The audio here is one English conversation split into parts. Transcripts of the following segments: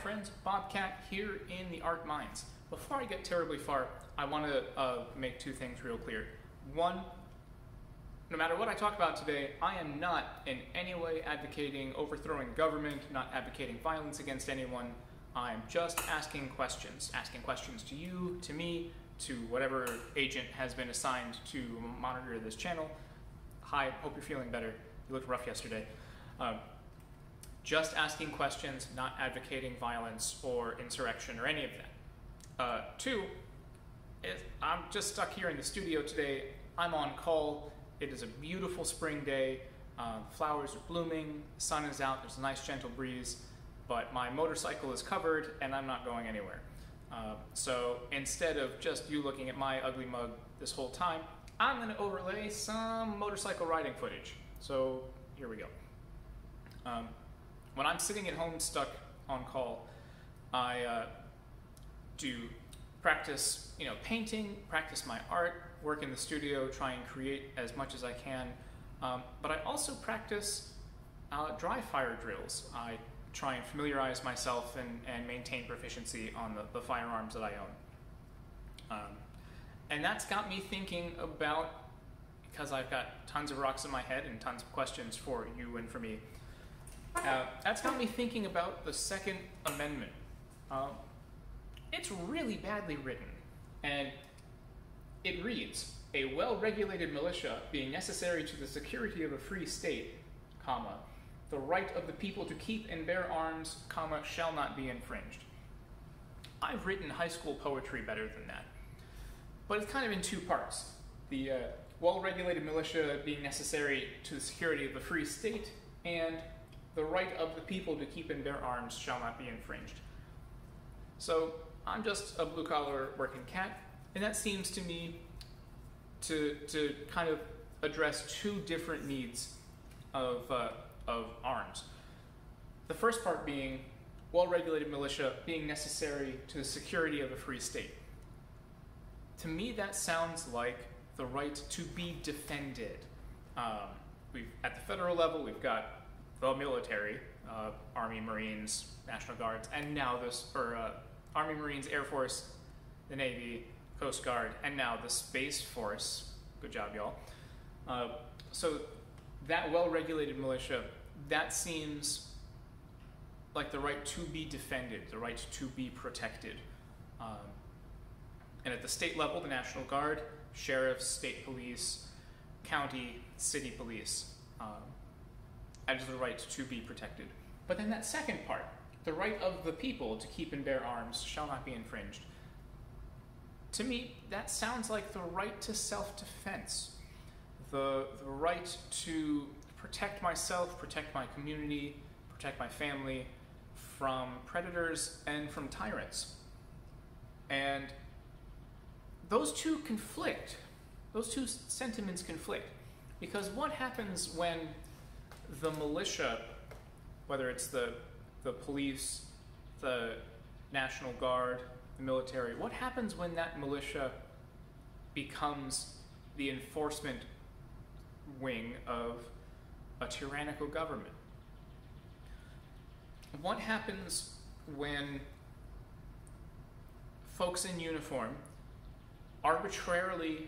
friends, Bobcat here in the Art Mines. Before I get terribly far, I want to make two things real clear. One, no matter what I talk about today, I am not in any way advocating overthrowing government, not advocating violence against anyone. I'm just asking questions to you, to me, to whatever agent has been assigned to monitor this channel. Hi, hope you're feeling better. You looked rough yesterday. Just asking questions, not advocating violence or insurrection or any of that. Two, I'm just stuck here in the studio today. I'm on call. It is a beautiful spring day. Flowers are blooming, the sun is out, there's a nice gentle breeze, but my motorcycle is covered and I'm not going anywhere. So instead of just you looking at my ugly mug this whole time, I'm going to overlay some motorcycle riding footage. So here we go. When I'm sitting at home stuck on call, I do practice, painting, practice my art, work in the studio, try and create as much as I can. But I also practice dry fire drills. I try and familiarize myself and maintain proficiency on the firearms that I own. And that's got me thinking about, because I've got tons of rocks in my head and tons of questions for you and for me, that's got me thinking about the Second Amendment. It's really badly written, and it reads, "A well-regulated militia being necessary to the security of a free state, comma, the right of the people to keep and bear arms, comma, shall not be infringed." I've written high school poetry better than that, but it's kind of in two parts. The well-regulated militia being necessary to the security of a free state, and the right of the people to keep and bear arms shall not be infringed. So I'm just a blue-collar working cat, and that seems to me to kind of address two different needs of arms. The first part being well-regulated militia being necessary to the security of a free state. To me, that sounds like the right to be defended. At the federal level, we've got the military, Army, Marines, National Guards, and now Army, Marines, Air Force, the Navy, Coast Guard, and now the Space Force. Good job, y'all. So that well-regulated militia, that seems like the right to be defended, the right to be protected. And at the state level, the National Guard, sheriffs, state police, county, city police, has the right to be protected. But then that second part, the right of the people to keep and bear arms shall not be infringed. To me, that sounds like the right to self-defense, the right to protect myself, protect my community, protect my family from predators and from tyrants. And those two conflict. Those two sentiments conflict. Because what happens when the militia, whether it's the police, the National Guard, the military, what happens when that militia becomes the enforcement wing of a tyrannical government? What happens when folks in uniform arbitrarily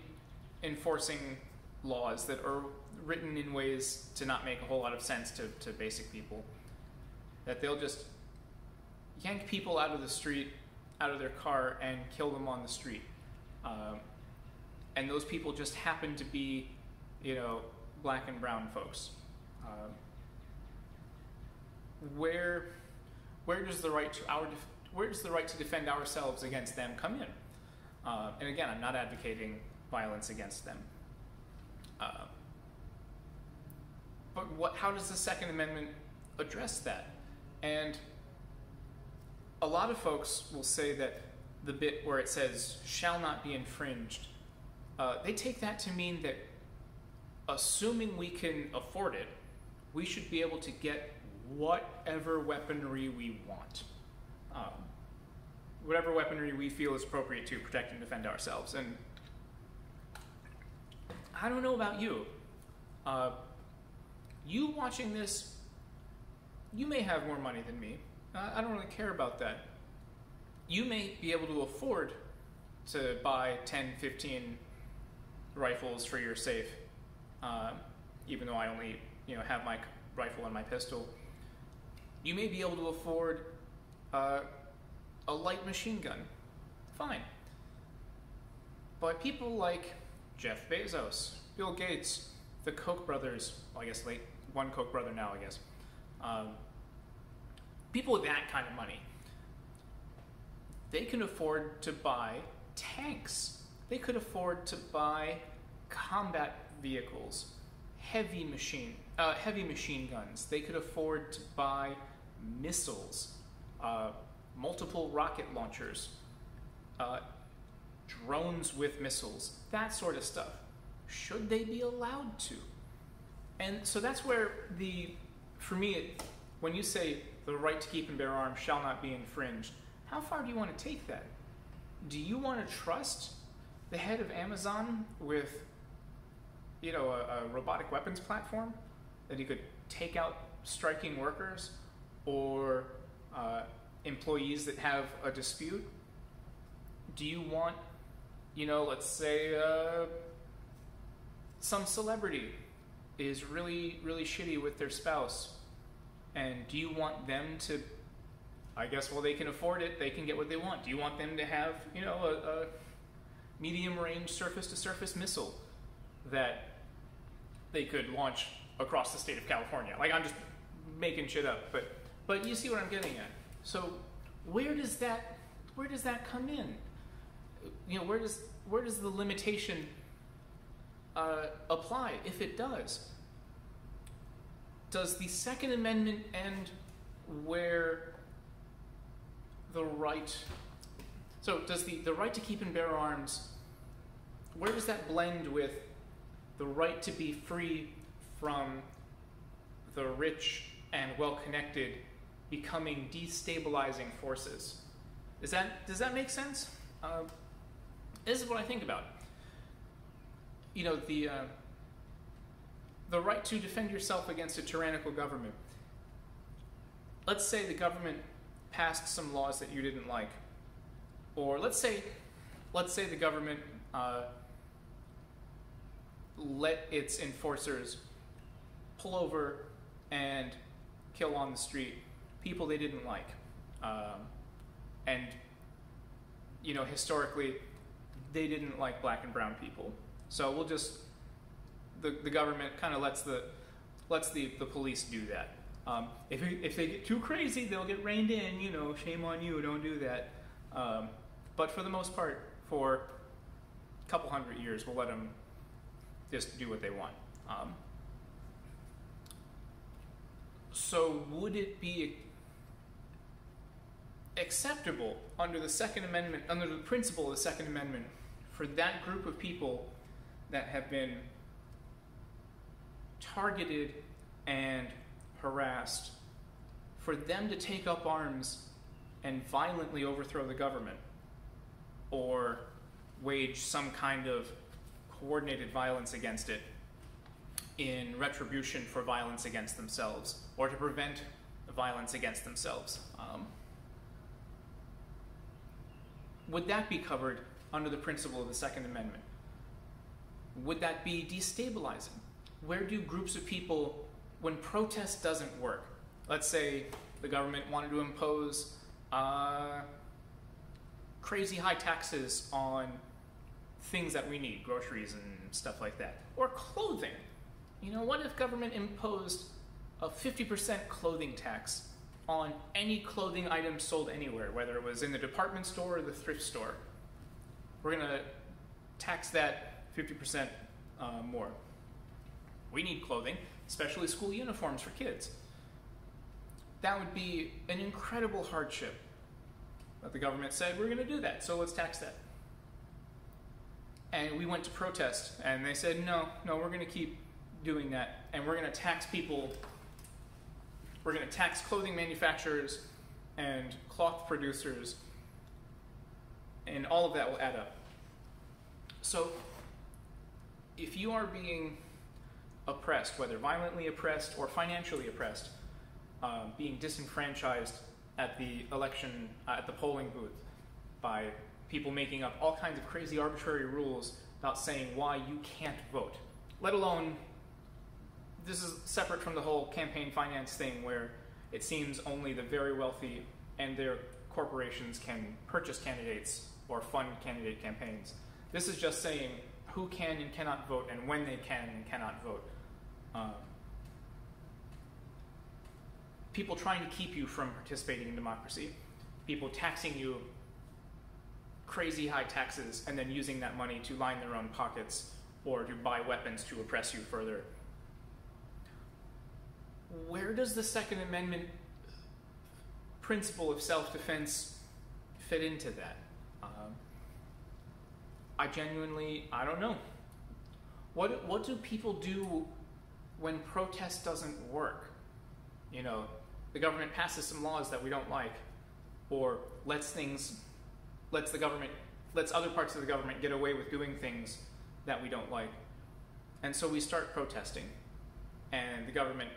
enforcing laws that are written in ways to not make a whole lot of sense to basic people, that they'll just yank people out of the street, out of their car, and kill them on the street? And those people just happen to be, black and brown folks. Where does the right to defend ourselves against them come in? And again, I'm not advocating violence against them. But how does the Second Amendment address that? And a lot of folks will say that the bit where it says shall not be infringed, they take that to mean that assuming we can afford it, we should be able to get whatever weaponry we want. Whatever weaponry we feel is appropriate to protect and defend ourselves. And I don't know about you. You watching this, you may have more money than me. I don't really care about that. You may be able to afford to buy 10, 15 rifles for your safe, even though I only have my rifle and my pistol. You may be able to afford a light machine gun. Fine. But people like Jeff Bezos, Bill Gates, the Koch brothers, well, I guess one Koch brother now, I guess. People with that kind of money, they can afford to buy tanks. They could afford to buy combat vehicles, heavy machine guns. They could afford to buy missiles, multiple rocket launchers, drones with missiles, that sort of stuff. Should they be allowed to? And so that's where for me, when you say the right to keep and bear arms shall not be infringed, how far do you want to take that? Do you want to trust the head of Amazon with, a robotic weapons platform that he could take out striking workers or employees that have a dispute? Do you want, let's say some celebrity is really, really shitty with their spouse, and do you want them to, I guess, well, they can afford it, they can get what they want. Do you want them to have, a medium-range surface-to-surface missile that they could launch across the state of California? Like, I'm just making shit up, but you see what I'm getting at. So where does that come in? Where does the limitation apply, if it does? Does the Second Amendment end where the right... So does the right to keep and bear arms, where does that blend with the right to be free from the rich and well-connected becoming destabilizing forces? Does that make sense? This is what I think about. The right to defend yourself against a tyrannical government. Let's say the government passed some laws that you didn't like, or let's say the government let its enforcers pull over and kill on the street people they didn't like, and historically they didn't like black and brown people. So we'll just the government kind of lets the police do that. If they get too crazy, they'll get reined in. Shame on you, don't do that. But for the most part, for a couple hundred years, we'll let them just do what they want. So would it be acceptable under the Second Amendment, under the principle of the Second Amendment, for that group of people that have been targeted and harassed, for them to take up arms and violently overthrow the government or wage some kind of coordinated violence against it in retribution for violence against themselves or to prevent violence against themselves? Would that be covered under the principle of the Second Amendment? Would that be destabilizing? Where do groups of people, when protest doesn't work, let's say the government wanted to impose crazy high taxes on things that we need, groceries and stuff like that, or clothing. What if government imposed a 50% clothing tax on any clothing item sold anywhere, whether it was in the department store or the thrift store? We're going to tax that 50% more. We need clothing, especially school uniforms for kids. That would be an incredible hardship. But the government said, we're going to do that, so let's tax that. And we went to protest, and they said, no, we're going to keep doing that, and we're going to tax people. We're going to tax clothing manufacturers and cloth producers, and all of that will add up. So if you are being oppressed, whether violently oppressed or financially oppressed, being disenfranchised at the election, at the polling booth, by people making up all kinds of crazy arbitrary rules about saying why you can't vote. Let alone, this is separate from the whole campaign finance thing where it seems only the very wealthy and their corporations can purchase candidates or fund candidate campaigns. This is just saying who can and cannot vote and when they can and cannot vote. People trying to keep you from participating in democracy. People taxing you crazy high taxes and then using that money to line their own pockets or to buy weapons to oppress you further. Where does the Second Amendment principle of self-defense fit into that? I don't know. What do people do when protest doesn't work? You know, the government passes some laws that we don't like, or lets other parts of the government get away with doing things that we don't like. And so we start protesting, and the government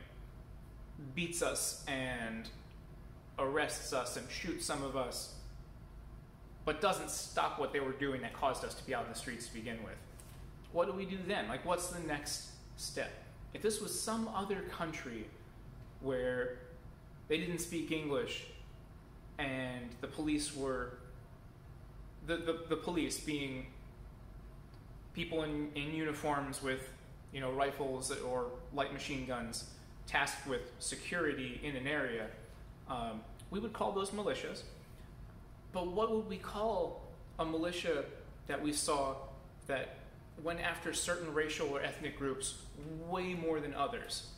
beats us and arrests us and shoots some of us, but doesn't stop what they were doing that caused us to be out in the streets to begin with. What do we do then? Like, what's the next step? If this was some other country where they didn't speak English and the police were, the police being people in uniforms with, you know, rifles or light machine guns tasked with security in an area, we would call those militias. But what would we call a militia that we saw that went after certain racial or ethnic groups way more than others?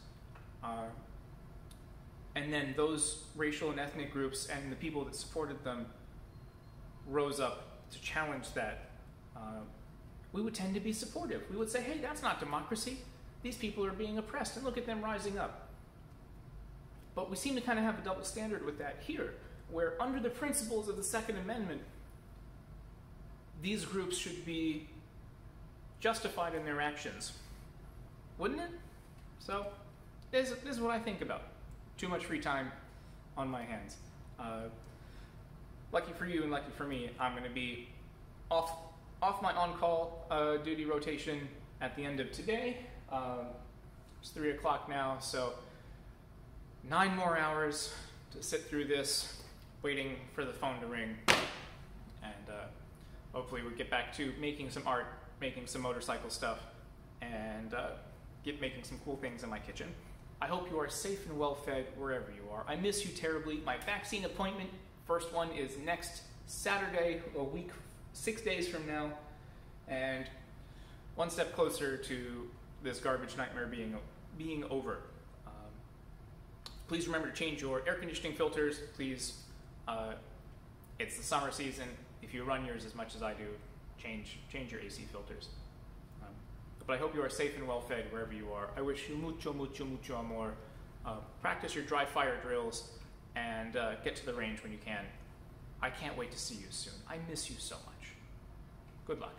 And then those racial and ethnic groups and the people that supported them rose up to challenge that. We would tend to be supportive. We would say, hey, that's not democracy. These people are being oppressed, and look at them rising up. But we seem to kind of have a double standard with that here, where under the principles of the Second Amendment, these groups should be justified in their actions. Wouldn't it? So, this is what I think about. Too much free time on my hands. Lucky for you and lucky for me, I'm going to be off my on-call duty rotation at the end of today. It's 3 o'clock now, so 9 more hours to sit through this, waiting for the phone to ring, and hopefully we'll get back to making some art, making some motorcycle stuff, and making some cool things in my kitchen. I hope you are safe and well fed wherever you are. I miss you terribly. My vaccine appointment, first one, is next Saturday, a week, 6 days from now, and one step closer to this garbage nightmare being over. Please remember to change your air conditioning filters. Please, it's the summer season. If you run yours as much as I do, change your AC filters. But I hope you are safe and well fed wherever you are. I wish you mucho, mucho, mucho amor. Practice your dry fire drills and get to the range when you can. I can't wait to see you soon. I miss you so much. Good luck.